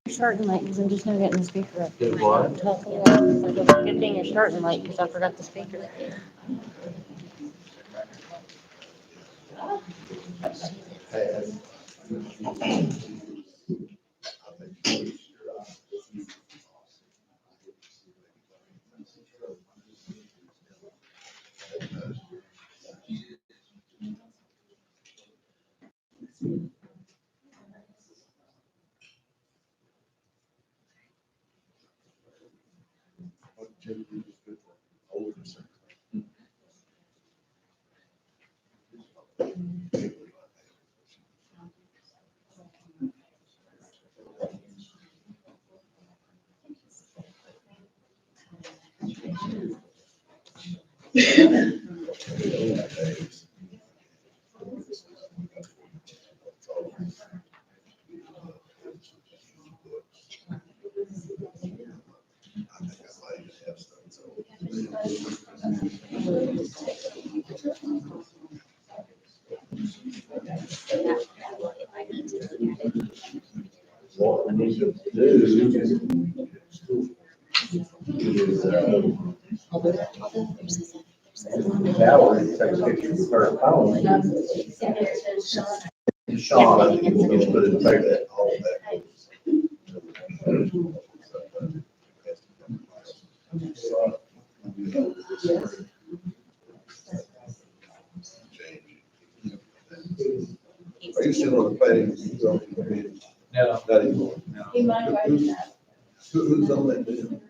Starting late because I'm just now getting the speaker up. Did what? Talking like a good thing you're starting late because I forgot the speaker. What I need to do is Valerie takes pictures with her phone. Sean, you just put it in there, all that. Are you still on the planning? No, Not anymore. no. Who's on that deal?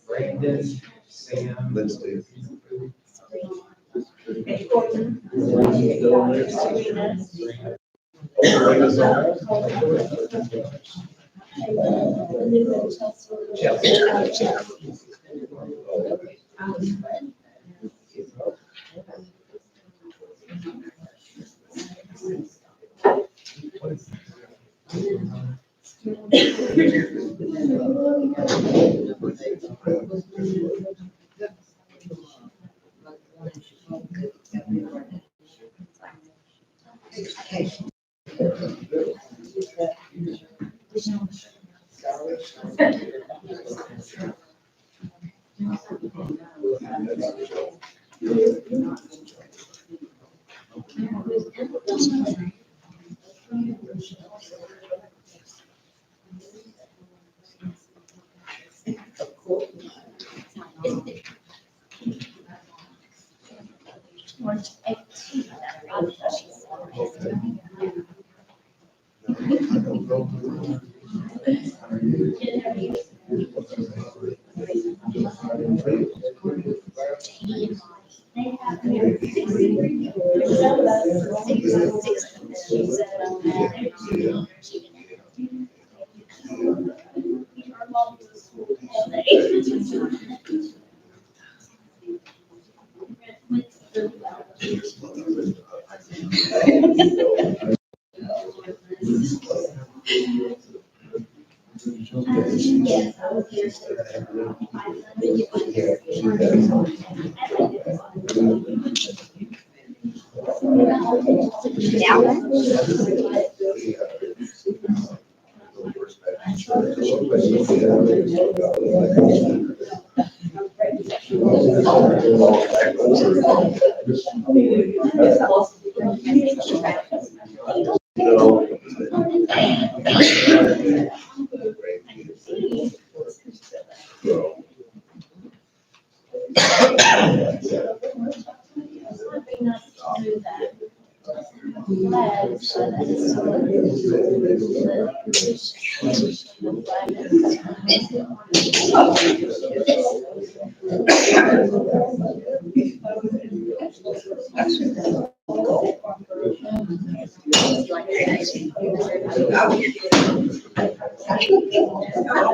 Brandon, Sam. Let's do.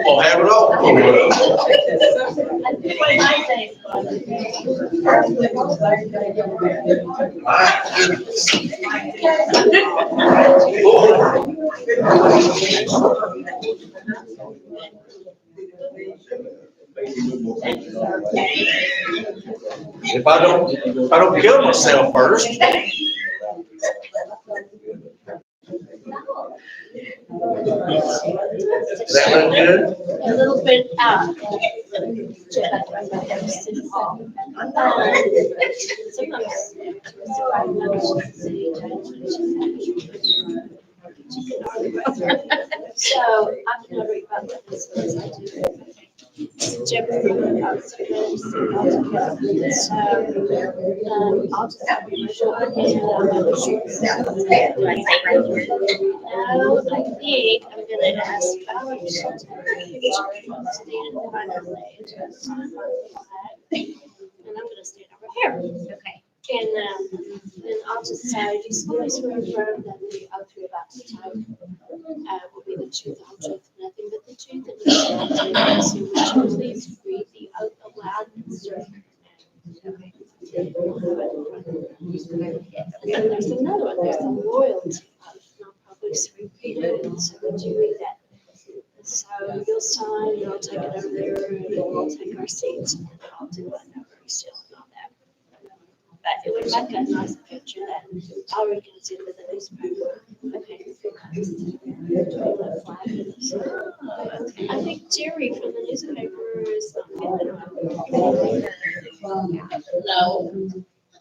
We'll have it all. If I don't kill myself first. Does that look good? A little bit out. City Hall. Sometimes. So I'm gonna read about this as I do. Jim, I'll just have you show it and now I think I'm gonna ask Valerie to take a picture. Stand behind her legs. And I'm gonna stand over here. Okay. And then I'll just say, do solemnly swear and affirm that the oath you're about to take will be the truth, the whole truth, nothing but the truth, and nothing but the truth. So would you please read the oath aloud and serve? Okay. And then there's another one, there's the loyalty oath, and I'll probably just repeat it, and so would you read that? So you'll sign, you'll take it over there, and we'll take our seats, and then I'll do a notary seal and all that. But it would make a nice picture that Valerie can see with the newspaper. Okay. I think Jerry from the newspaper is not getting it. No.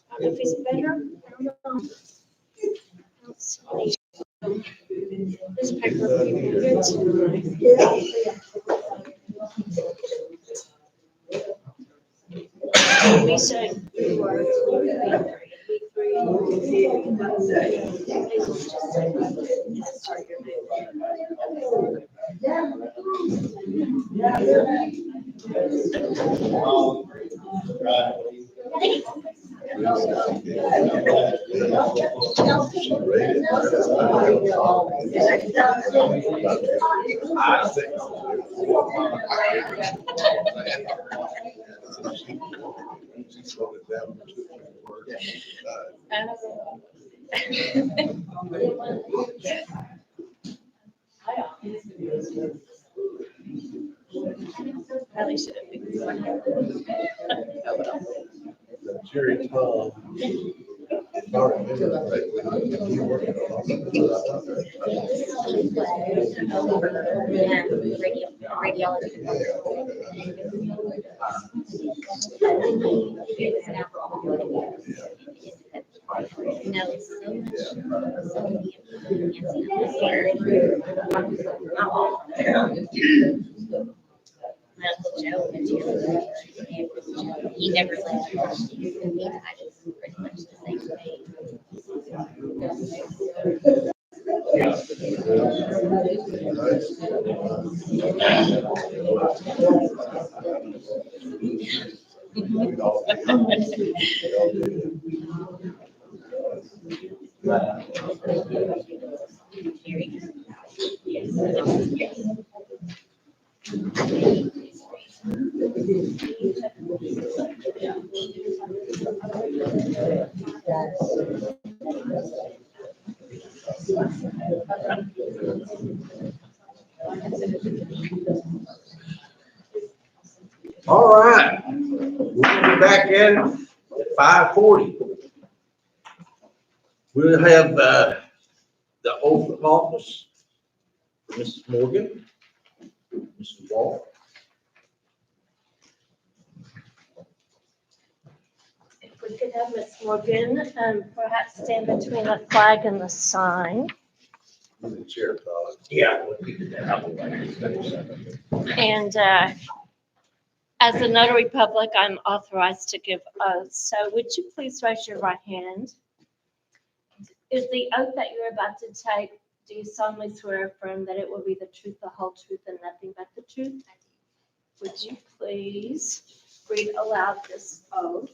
I don't know if he's better. I don't know. Let's see. Newspaper people here tonight. We say three words. Probably should have picked this one. Jerry Tom. If I remember correctly, you were working on Radiology. No, it's so much. So many my Uncle Joe, he never left. I just pretty much the same way. All right, we'll be back in at 5:40. We'll have the oath of office for Mrs. Morgan, Mrs. Wall. If we could have Ms. Morgan, perhaps stand between the flag and the sign. the chair, Todd. Yeah. we'll keep it that way. And as a notary public, I'm authorized to give oaths. So would you please raise your right hand? Is the oath that you're about to take, do you solemnly swear or affirm that it will be the truth, the whole truth, and nothing but the truth? Would you please read aloud this oath?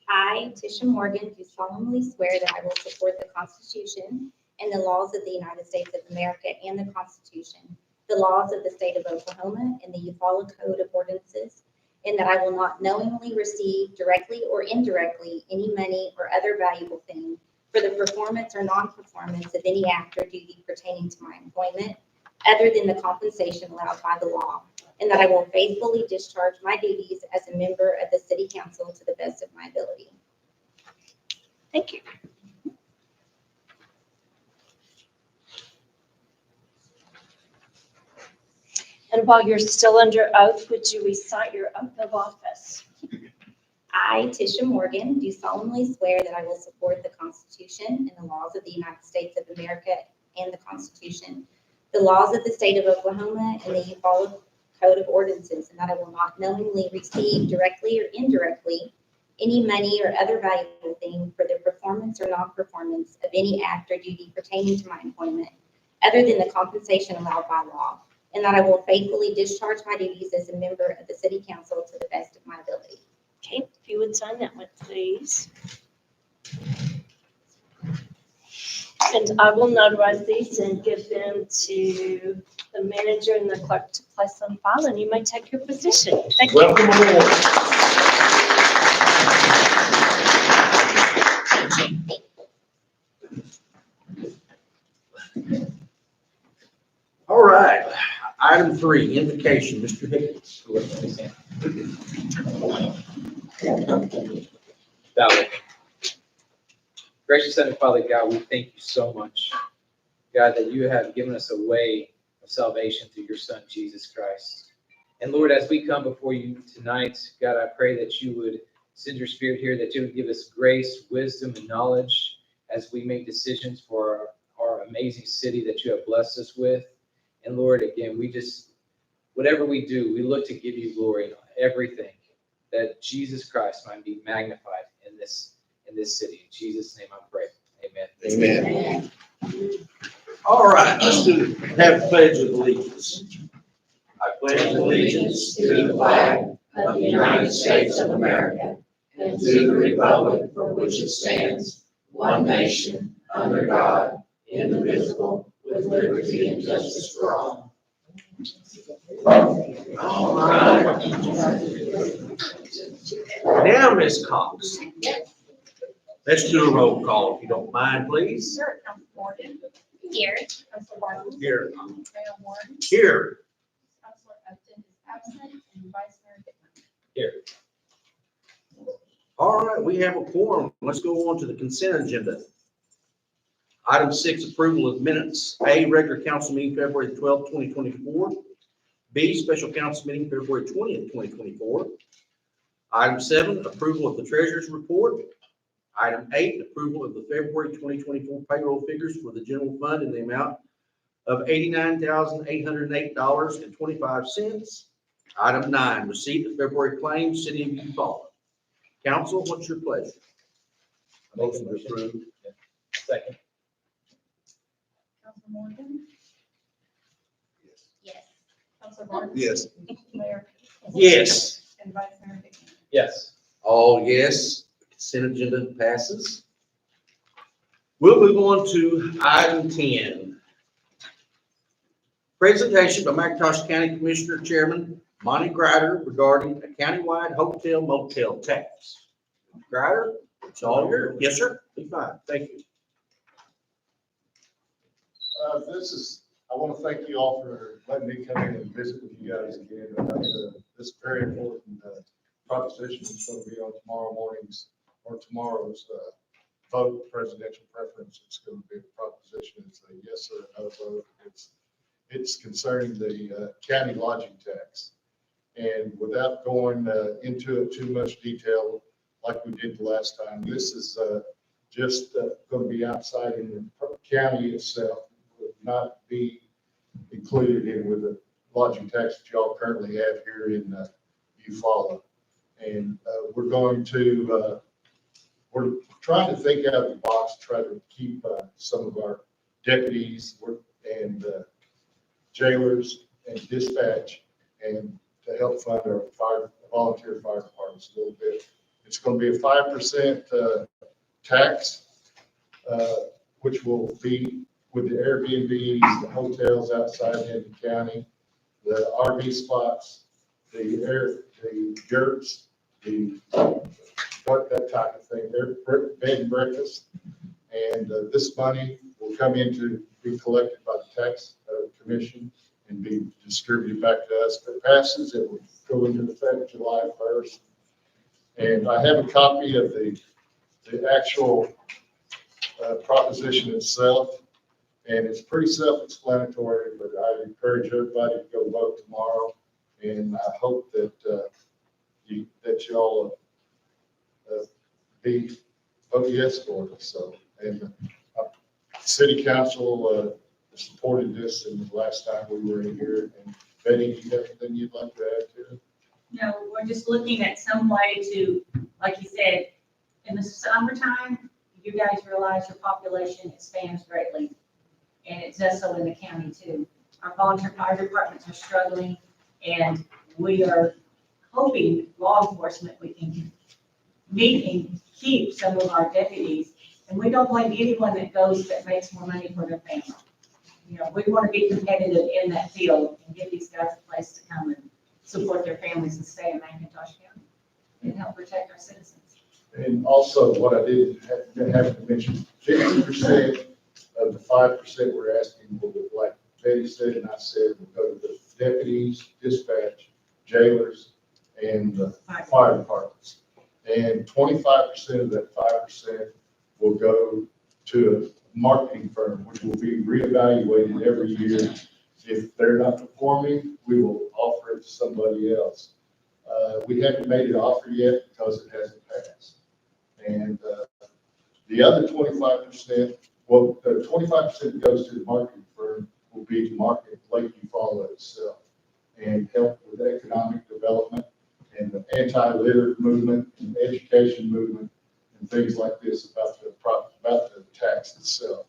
I, Tisha Morgan, do solemnly swear that I will support the Constitution and the laws of the United States of America and the Constitution, the laws of the state of Oklahoma and the Eufaula Code of Ordinances, and that I will not knowingly receive directly or indirectly any money or other valuable thing for the performance or non-performance of any act or duty pertaining to my employment, other than the compensation allowed by the law, and that I will faithfully discharge my duties as a member of the City Council to the best of my ability. Thank you. And while you're still under oath, would you recite your oath of office? I, Tisha Morgan, do solemnly swear that I will support the Constitution and the laws of the United States of America and the Constitution, the laws of the state of Oklahoma, and the Eufaula Code of Ordinances, and that I will not knowingly receive directly or indirectly any money or other valuable thing for the performance or non-performance of any act or duty pertaining to my employment, other than the compensation allowed by law, and that I will faithfully discharge my duties as a member of the City Council to the best of my ability. Okay, if you would sign that one, please. And I will notarize these and give them to the manager and the clerk to place on file, and you may take your position. Thank you. Welcome aboard. All right, item 3, invocation, Mr. Higgins. Valley. Gracious Heavenly Father, God, we thank you so much, God, that you have given us a way of salvation through your Son, Jesus Christ. And Lord, as we come before you tonight, God, I pray that you would send your Spirit here, that you would give us grace, wisdom, and knowledge as we make decisions for our amazing city that you have blessed us with. And Lord, again, we just, whatever we do, we look to give you glory in everything, that Jesus Christ might be magnified in this city. In Jesus' name I pray. Amen. Amen. All right, let's have a pledge of allegiance. I pledge allegiance to the flag of the United States of America and to the republic for which it stands, one nation, under God, indivisible, with liberty and justice for all. All right. Now, Ms. Cox, let's do a roll call, if you don't mind, please. Sure, Council Morgan, Here. Council Barton, Here. Mayor Warren, Here. Councilor Upton is absent, and Vice Mayor Hickman. Here. All right, we have a quorum. Let's go on to the consent agenda. Item 6, approval of minutes. A, regular council meeting February 12th, 2024. B, special council meeting February 20th, 2024. Item 7, approval of the treasurer's report. Item 8, approval of the February 2024 payroll figures for the general fund in the amount of $89,808.25. Item 9, receipt of February claims, City of Eufaula. Council, what's your pleasure? Motion to approve. Second. Council Morgan, Yes. Council Barton. Yes. Mayor. Yes. And Vice Mayor Hickman. Yes. All yes, consent agenda passes. We'll move on to item 10. Presentation by McIntosh County Commissioner Chairman Monty Grider regarding a countywide hotel motel tax. Grider, it's all yours. Yes, sir. Be fine. Thank you. I want to thank you all for letting me come in and visit with you guys again. This very important proposition is going to be on tomorrow morning's or tomorrow's vote presidential preference. It's going to be a proposition. It's a yes or a no vote. It's concerning the county lodging tax. And without going into it too much detail, like we did the last time, this is just going to be outside in the county itself, would not be included in with the lodging tax that y'all currently have here in Eufaula. And we're trying to think out of the box, try to keep some of our deputies and jailers and dispatch and to help fund our volunteer fire departments a little bit. It's going to be a 5% tax, which will be with the Airbnbs, the hotels outside Hampton County, the RV spots, the yurts, that type of thing. They're bed and breakfast. And this money will come in to be collected by the tax commission and be distributed back to us. If it passes, it will go into effect July 1st. And I have a copy of the actual proposition itself. And it's pretty self-explanatory, but I encourage everybody to go vote tomorrow. And I hope that, y'all vote yes for it. So, and city council supported this in the last time we were in here. And Betty, do you have anything you'd like to add to it? No, we're just looking at some way to, like you said, in the summertime, you guys realize your population expands greatly. And it does so in the county too. Our volunteer fire departments are struggling, and we are hoping law enforcement, we can meet and keep some of our deputies. And we don't blame anyone that goes that makes more money for their family. You know, we want to be competitive in that field and give these guys a place to come and support their families and stay in McIntosh County and help protect our citizens. And also, what I didn't have to mention, 50% of the 5% we're asking will, like Betty said and I said, will go to the deputies, dispatch, jailers, and the fire departments. And 25% of that 5% will go to a marketing firm, which will be reevaluated every year. If they're not performing, we will offer it to somebody else. We haven't made an offer yet because it hasn't passed. And the other 25%, well, the 25% that goes to the marketing firm will be to market Lake Eufaula itself and help with economic development and the anti-litter movement and education movement and things like this about the tax itself.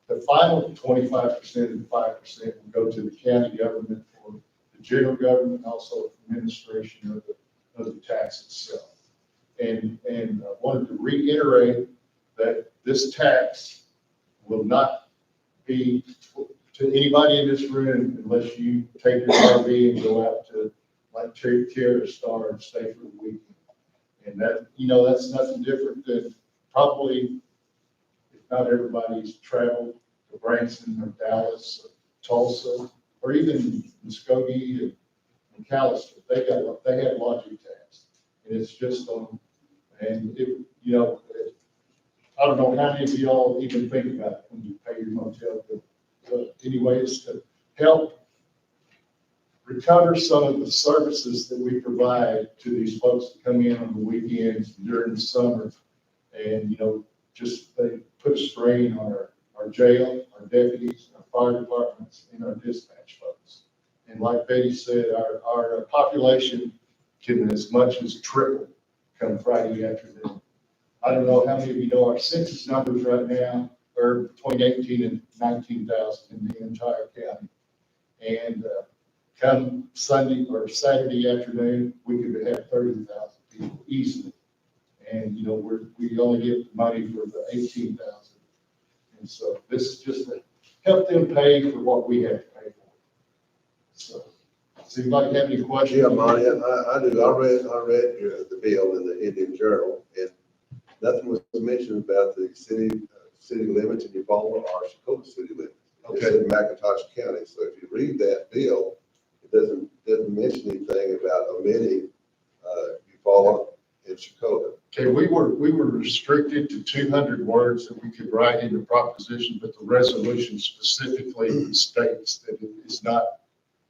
The final 25% and 5% will go to the county government for the general government, also administration of the tax itself. And I wanted to reiterate that this tax will not be to anybody in this room unless you take your RV and go out to like Cherry Star and stay for the weekend. And that, you know, that's nothing different than probably, if not everybody's traveled to Branson or Dallas or Tulsa or even Muskogee and Callister. They have lodging tax, and it's just on. And it, you know, I don't know how many of y'all even think about it when you pay your motel bill. But anyway, it's to help recover some of the services that we provide to these folks that come in on the weekends during the summer. And, you know, just they put a strain on our jail, our deputies, our fire departments, and our dispatch folks. And like Betty said, our population can as much as triple come Friday afternoon. I don't know how many of you know our census numbers right now are between 18 and 19,000 in the entire county. And come Sunday or Saturday afternoon, we could have 30,000 people easily. And, you know, we only get money for the 18,000. And so this is just to help them pay for what we have to pay for. So, does anybody have any questions? Yeah, Monty, I do. I read the bill in the Indian Journal, and nothing was mentioned about the city limits in Eufaula or Chakotah city limits. Okay. It's in McIntosh County. So if you read that bill, it doesn't mention anything about omitting Eufaula and Chakotah. Okay, we were restricted to 200 words that we could write in the proposition, but the resolution specifically states that it is not,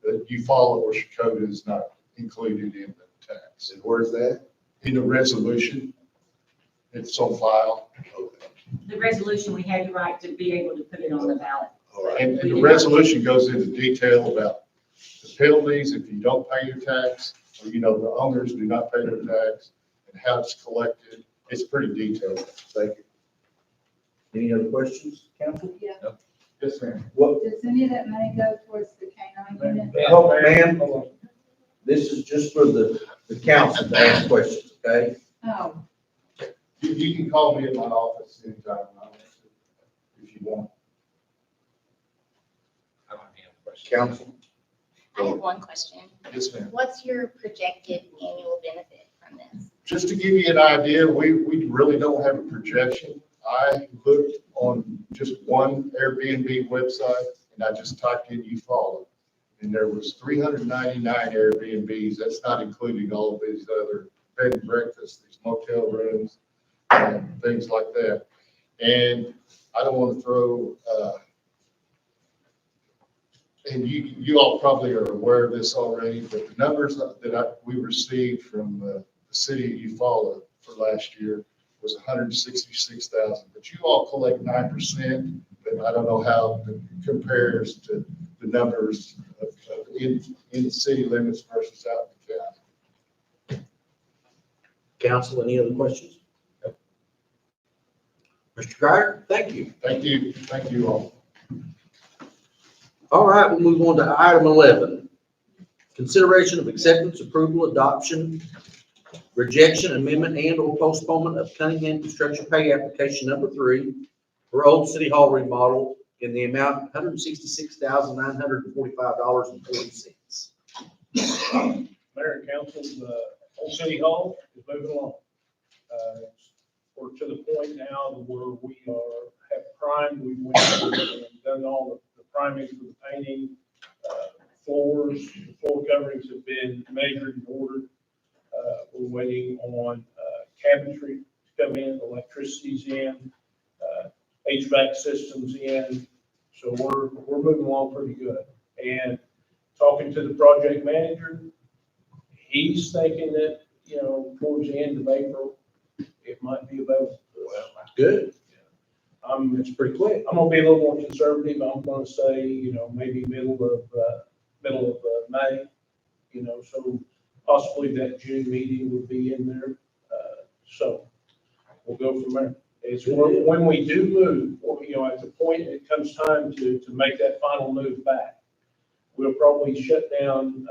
that Eufaula or Chakotah is not included in the tax. And where's that? In the resolution, it's on file. Okay. The resolution, we had the right to be able to put it on the ballot. All right. And the resolution goes into detail about the penalties if you don't pay your tax, or, you know, the owners do not pay their tax, and how it's collected. It's pretty detailed. Thank you. Any other questions, council? Yes, ma'am. What, Does any of that money go towards the K-9 unit? oh, ma'am, this is just for the council to ask questions, okay? Oh, You can call me at my office anytime, if you want. I don't have a question. Council? I have one question. Yes, ma'am. What's your projected annual benefit from this? Just to give you an idea, we really don't have a projection. I looked on just one Airbnb website and I just typed in Eufaula. And there was 399 Airbnbs. That's not including all of these other bed and breakfasts, these motel rooms, things like that. And I don't want to throw and you all probably are aware of this already, but the numbers that we received from the city of Eufaula for last year was 166,000, but you all collect 9%, but I don't know how it compares to the numbers in the city limits versus out in the county. Council, any other questions? Mr. Cryer, thank you. Thank you all. All right, we'll move on to item 11. Consideration of acceptance, approval, adoption, rejection, amendment, and/or postponement of Cunningham Construction Pay Application Number 3 for Old City Hall remodel in the amount of $166,945.40. Mayor and council, the Old City Hall is moving along. We're to the point now where we have primed, we've went through and done all the priming for the painting. Floors, the floor coverings have been measured and ordered. We're waiting on cabinetry to come in, electricity's in, HVAC systems in. So we're moving along pretty good. And talking to the project manager, he's thinking that, towards the end of April, it might be available. Well, that's good. It's pretty quick. I'm gonna be a little more conservative. I'm gonna say, maybe middle of May, so possibly that June meeting would be in there. So we'll go from there. It's when we do move, at the point it comes time to make that final move back, we'll probably shut down,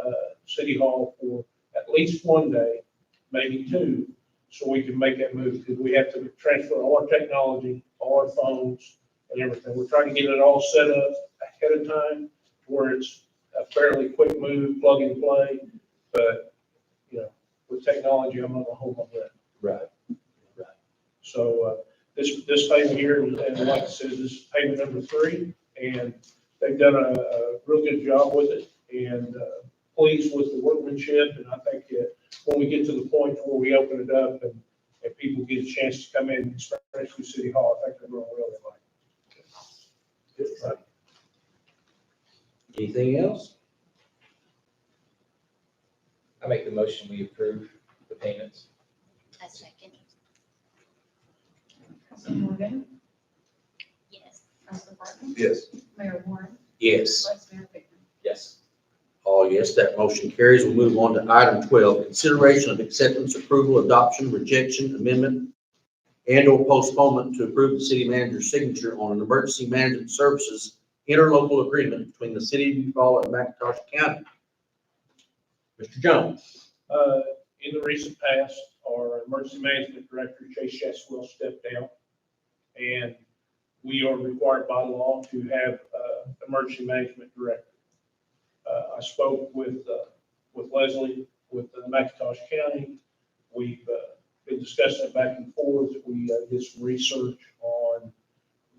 City Hall for at least one day, maybe two, so we can make that move, because we have to transfer all our technology, all our phones and everything. We're trying to get it all set up ahead of time where it's a fairly quick move, plug and play. But, with technology, I'm not gonna hold my breath. Right. So, this payment here, and like I said, this is payment number 3, and they've done a real good job with it, and, pleased with the workmanship. And I think that when we get to the point where we open it up and people get a chance to come in and experience with City Hall, I think they're going to really like it. Right. Anything else? I make the motion, we approve the payments. A second. Council Morgan, Yes. Council Barton, Yes. Mayor Warren, Yes. Vice Mayor Baker. Yes. All yes, that motion carries. We'll move on to item 12, consideration of acceptance, approval, adoption, rejection, amendment, and/or postponement to approve the city manager's signature on an emergency management services interlocal agreement between the city of Eufaula and McIntosh County. Mr. Jones. In the recent past, our emergency management director, Chase Shaswell, stepped down, and we are required by law to have emergency management director. I spoke with Leslie with McIntosh County. We've been discussing it back and forth. We did some research on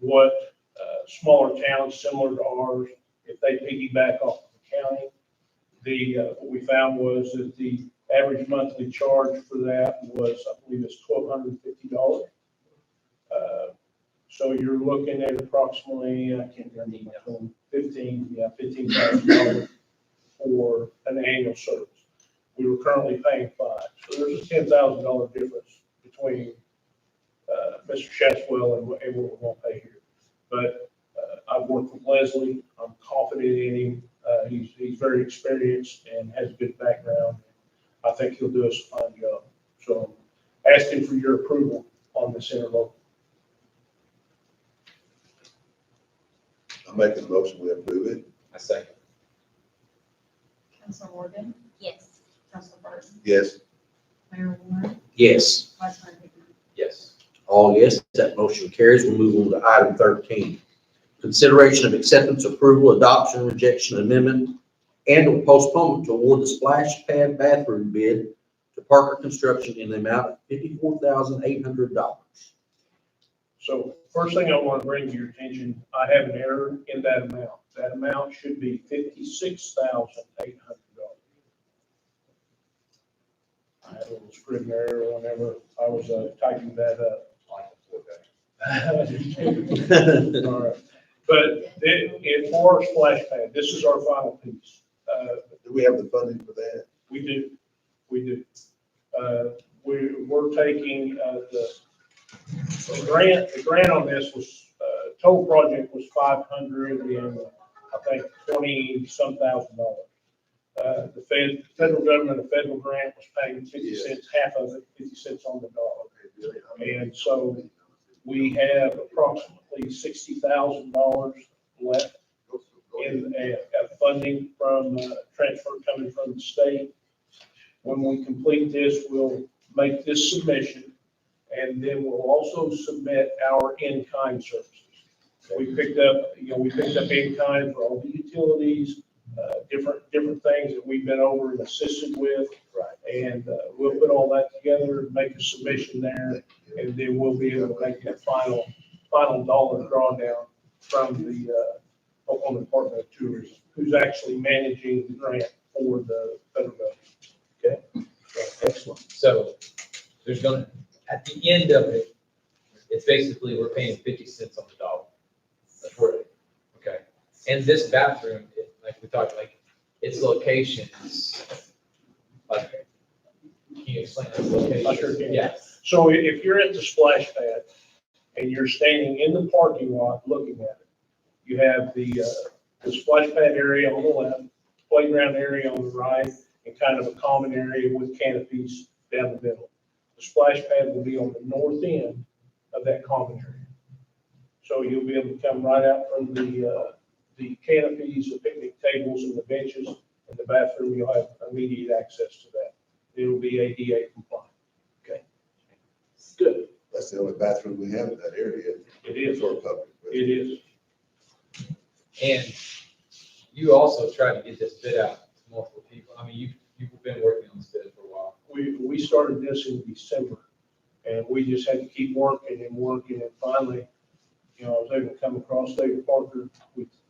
what smaller towns similar to ours, if they piggyback off of the county. What we found was that the average monthly charge for that was, I believe it's $1,250. So you're looking at approximately, I can't remember, $15,000 for an annual service. We were currently paying $5,000. So there's a $10,000 difference between Mr. Shaswell and what we're going to pay here. But I've worked with Leslie. I'm confident in him. He's very experienced and has a good background. I think he'll do us a fine job. So I'm asking for your approval on this interlocal. I make the motion, we approve it. I second. Council Morgan, Yes. Council Barton, Yes. Mayor Warren, Yes. Vice Mayor Baker. Yes. All yes, that motion carries. We'll move on to item 13. Consideration of acceptance, approval, adoption, rejection, amendment, and/or postponement to award the splash pad bathroom bid to Parker Construction in the amount of $54,800. So first thing I want to bring to your attention, I have an error in that amount. That amount should be $56,800. I had a little scrivener error whenever I was typing that up. All right. But for our splash pad, this is our final piece. Do we have the funding for that? We do. We're taking, the grant on this was, total project was 500 and I think 20-some thousand dollars. The federal government, the federal grant was paying 50 cents, half of it, 50 cents on the dollar. And so we have approximately $60,000 left in funding from transfer coming from the state. When we complete this, we'll make this submission, and then we'll also submit our in-kind services. We picked up in-kind for all the utilities, different things that we've been over and assisted with. Right. And we'll put all that together, make a submission there, and then we'll be able to make that final dollar drawdown from the Oklahoma Department of Tourism, who's actually managing the grant for the federal government. Okay, excellent. So there's gonna, at the end of it, it's basically we're paying 50 cents on the dollar. That's where it, okay. And this bathroom, like we talked, like its location is, like, can you explain that location? I sure can. Yeah. So if you're at the splash pad and you're standing in the parking lot looking at it, you have the splash pad area on the left, playground area on the right, and kind of a common area with canopies down the middle. The splash pad will be on the north end of that common area. So you'll be able to come right out from the canopies, the picnic tables and the benches, and the bathroom, you'll have immediate access to that. It'll be ADA compliant. Okay. Good. That's the only bathroom we have in that area. It is. For public. It is. And you also tried to get this bid out to multiple people. I mean, you've been working on this bid for a while. We started this in December, and we just had to keep working, and finally, I was able to come across David Parker.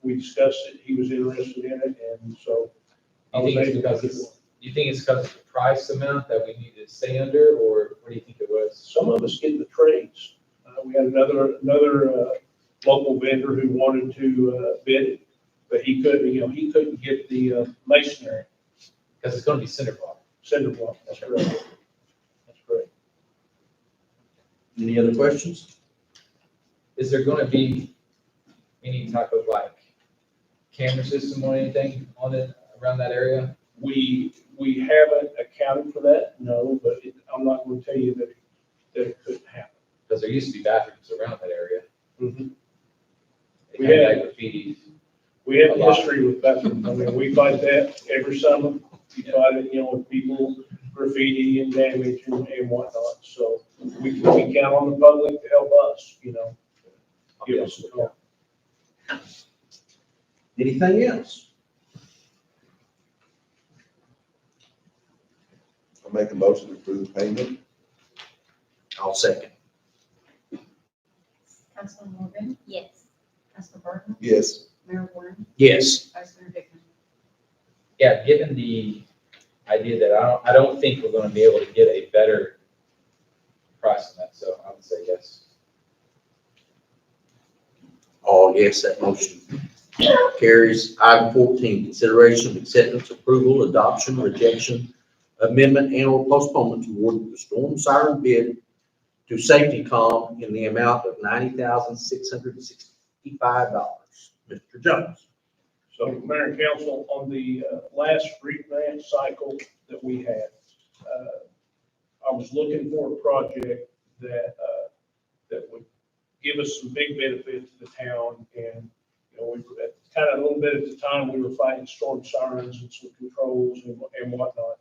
We discussed it. He was interested in it, and so I was able to. Do you think it's because of the price amount that we need to stay under, or what do you think it was? Some of us get the trades. We had another local vendor who wanted to bid it, but he couldn't get the masonry. Because it's going to be cinder block. Cinder block, that's correct. That's correct. Any other questions? Is there going to be any type of like camera system or anything on it around that area? We haven't accounted for that, no, but I'm not going to tell you that it couldn't happen. Because there used to be bathrooms around that area. Mhm. We We had had- that graffiti. We have A lot. history with bathrooms. I mean, we fight that every summer. We fight it, with people graffiti and damage and whatnot. So we count on the public to help us, I'll be give able us to a look call. Anything else? I'll make a motion to approve the payment. I'll second. Councilman Morgan, Yes. Councilman Burton, Yes. Mayor Warren, Yes. Vice Mayor Dickman. Yeah, given the idea that I don't think we're going to be able to get a better price on that, so I would say yes. All yes, that motion carries. Item 14, consideration of acceptance, approval, adoption, rejection, amendment, and/or postponement to award the storm siren bid to Safety Com in the amount of $90,665. Mr. Jones. So Mayor and Council, on the last REAP grant cycle that we had, I was looking for a project that would give us some big benefit to the town. And, at kind of a little bit at the time, we were fighting storm sirens and some controls and whatnot.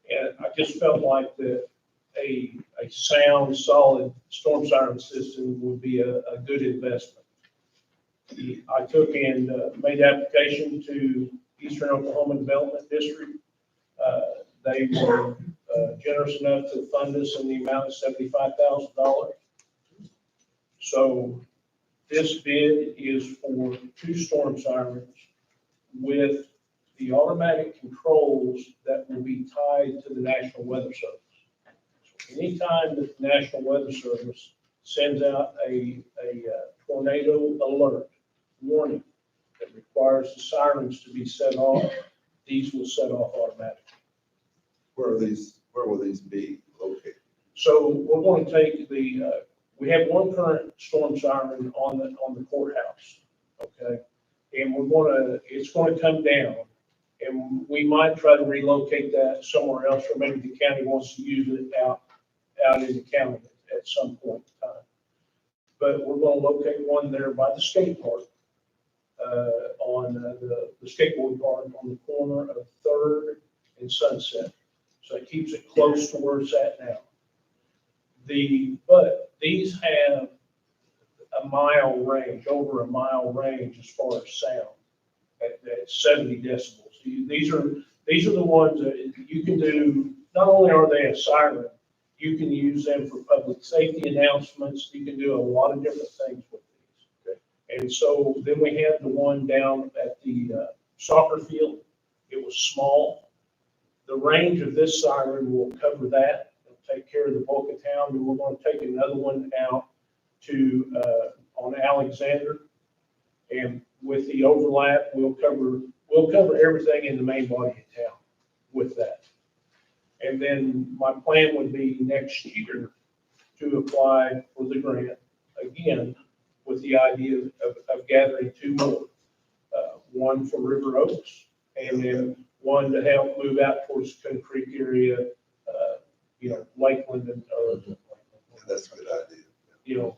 And I just felt like that a sound, solid storm siren system would be a good investment. I took and made application to Eastern Oklahoma Development District. They were generous enough to fund us in the amount of $75,000. So this bid is for 2 storm sirens with the automatic controls that will be tied to the National Weather Service. So anytime that the National Weather Service sends out a tornado alert, warning that requires the sirens to be set off, these will set off automatically. Where will these be located? So we're going to take we have one current storm siren on the courthouse, okay? And it's going to come down, and we might try to relocate that somewhere else, or maybe the county wants to use it out in the county at some point in time. But we're going to locate one there by the skate park, on the skateboard park on the corner of Third and Sunset. So it keeps it close to where it's at now. But these have a mile range, over a mile range as far as sound at 70 decibels. These are the ones that you can do. Not only are they a siren, you can use them for public safety announcements. You can do a lot of different things with these. Okay. And so then we have the one down at the soccer field. It was small. The range of this siren will cover that. It'll take care of the bulk of town. Then we're going to take another one out to on Alexander, and with the overlap, we'll cover everything in the main body of town with that. And then my plan would be next year to apply for the grant again, with the idea of gathering two more, one for River Oaks, and then one to help move out towards Coon Creek area, Lakeland and That's a good idea.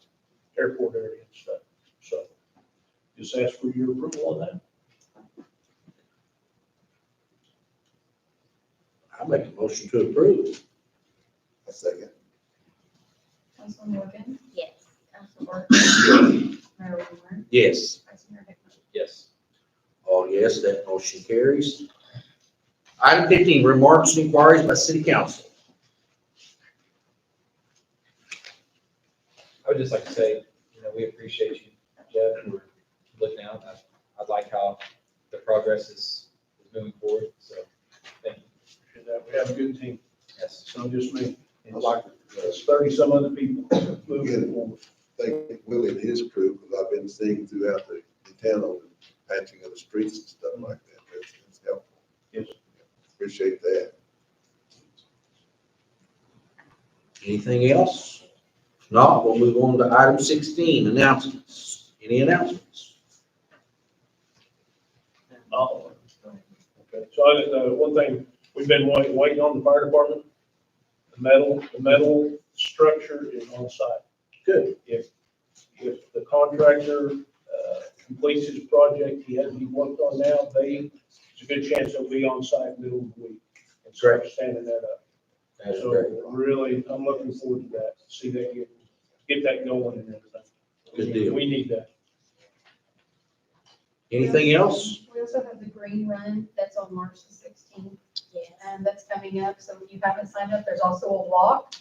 Airport area and stuff. So just ask for your approval on that. I make a motion to approve. A second. Councilman Morgan, Yes. Councilman Barton, Mayor Whitmore, Yes. Vice Mayor Hickman. Yes. All yes, that motion carries. Item 15, remarks and inquiries by city council. I would just like to say, we appreciate you, Jeff, for looking out. I like how the progress is moving forward, so thank you. We have a good team. Yes. It's not just me. I like It's 30 some other people moving forward. thank Willie and his crew, because I've been seeing throughout the town on the patching of the streets and stuff like that. It's helpful. Yes. Appreciate that. Anything else? If not, we'll move on to item 16, announcements. Any announcements? Oh, okay. So one thing, we've been waiting on the fire department. The metal structure is on site. Good. If the contractor completes his project he worked on now, there's a good chance they'll be on site middle of the week and start standing that up. That is So great. really, I'm looking forward to that, see that get that going and everything. Good deal. We need that. Anything else? We also have the Green Run, that's on March the 16th, Yes. and that's coming up, so if you haven't signed up, there's also a walk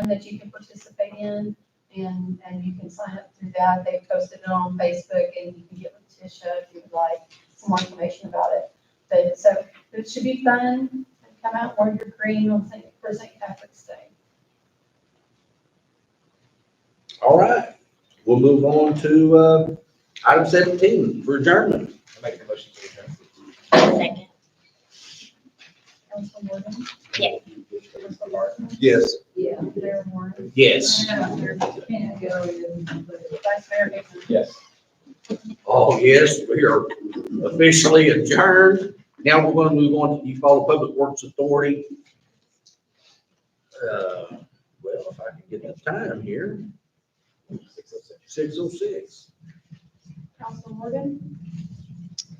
that you can participate in, and you can sign up through that. They posted it on Facebook, and you can get with Tisha if you would like some more information about it. But so it should be fun. Come out and wear your green for St. Patrick's Day. All right. We'll move on to item 17 for adjournment. I make the motion to adjourn. Second. Councilman Morgan? Yes. Councilman Barton? Yes. Yeah. Mayor Warren? Yes. Vice Mayor Hickman? Yes. Oh, yes, we are officially adjourned. Now we're going to move on to you follow Public Works Authority. Well, if I can get the time here, 6:06. Councilman Morgan?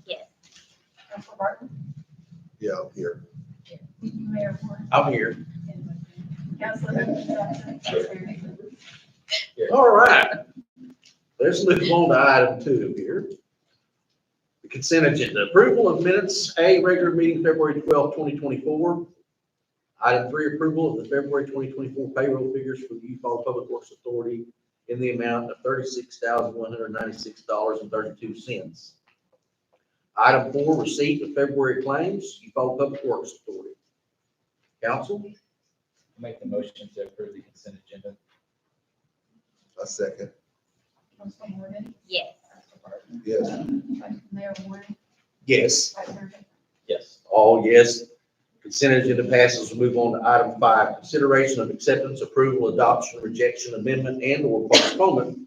Yes. Councilman Barton? Yeah, I'm here. Mayor Warren? I'm here. Councilman Johnson? Vice Mayor Hickman? All right. Let's move on to item 2 here. The consent agenda, approval of minutes, A, regular meeting February 12, 2024. Item 3, approval of the February 2024 payroll figures for the Eufaula Public Works Authority in the amount of $36,196.32. Item 4, receipt of February claims, Eufaula Public Works Authority. Council? I make the motion to approve the consent agenda. A second. Councilman Morgan? Yes. Councilman Barton? Yes. Mayor Warren, Yes. Vice Mayor Baker. Yes. All yes. Consent agenda passes. We'll move on to item 5, consideration of acceptance, approval, adoption, rejection, amendment, and/or postponement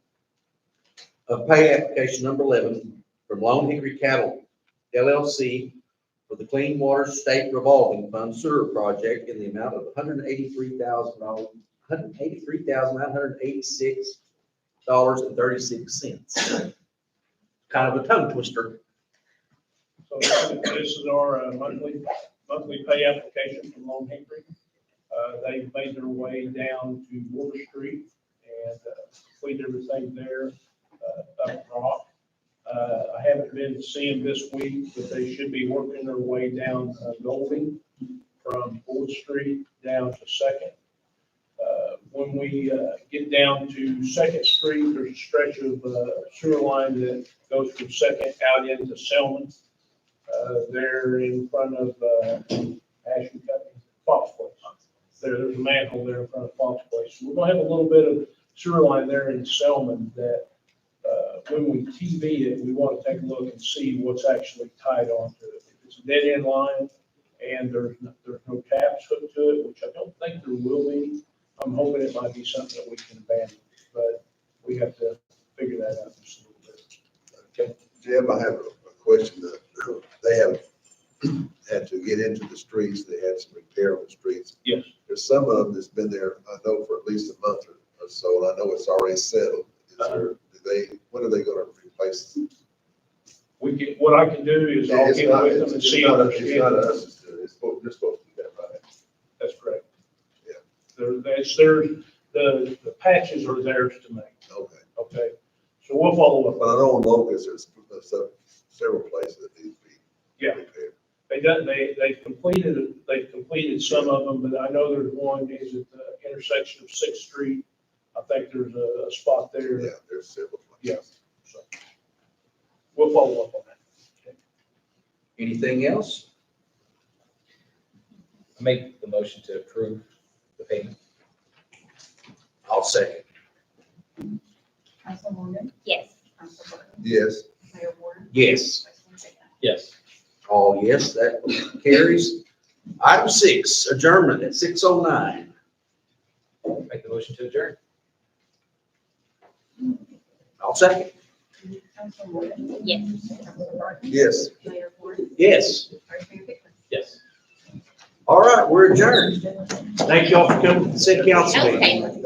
of pay application number 11 from Lone Hickory Cattle LLC for the Clean Water State Revolving Fund Sewer Project in the amount of $183,000, $183,986.36. Kind of a tongue twister. So this is our monthly pay application from Lone Hickory. They've made their way down to Water Street and completed everything there up rock. I haven't been to see them this week, but they should be working their way down Golding from 4th Street down to 2nd. When we get down to 2nd Street, there's a stretch of sewer line that goes from 2nd out into Selman. They're in front of Ashland Company, Fox Place. There's a manhole there in front of Fox Place. So we're gonna have a little bit of sewer line there in Selman that when we TV it, we want to take a look and see what's actually tied onto it. If it's a dead end line and there's no taps hooked to it, which I don't think there will be, I'm hoping it might be something that we can abandon, but we have to figure that out just a little bit. Okay. Jim, I have a question. They have had to get into the streets. They had some repair on the streets. Yes. There's some of them that's been there, I know, for at least a month or so, and I know it's already settled. Is there, when are they gonna replace? What I can do is I'll It's get not- with them it's and it's see. not if us, they're it's not scheduled. us, you're supposed to do that, right? That's correct. Yeah. The patches are theirs to make, Okay. okay? So we'll follow up. But I know in Locust, there's several places that need to be Yeah. repaired. They've completed some of them, but I know there's one is at the intersection of 6th Street. I think there's a spot there. Yeah, there's several Yeah, places. so we'll follow up on that. Anything else? I make the motion to approve the payment. I'll second. Council Morgan, Yes. Council Barton, Yes. Mayor Warren, Yes. Vice Mayor Baker. Yes. All yes, that carries. Item 6, adjournment at 6:09. Make the motion to adjourn. I'll second. Council Morgan, Yes. Council Barton, Yes. Mayor Warren, Yes. Vice Mayor Baker. Yes. All right, we're adjourned. Thank you all for coming to the city council meeting. Okay.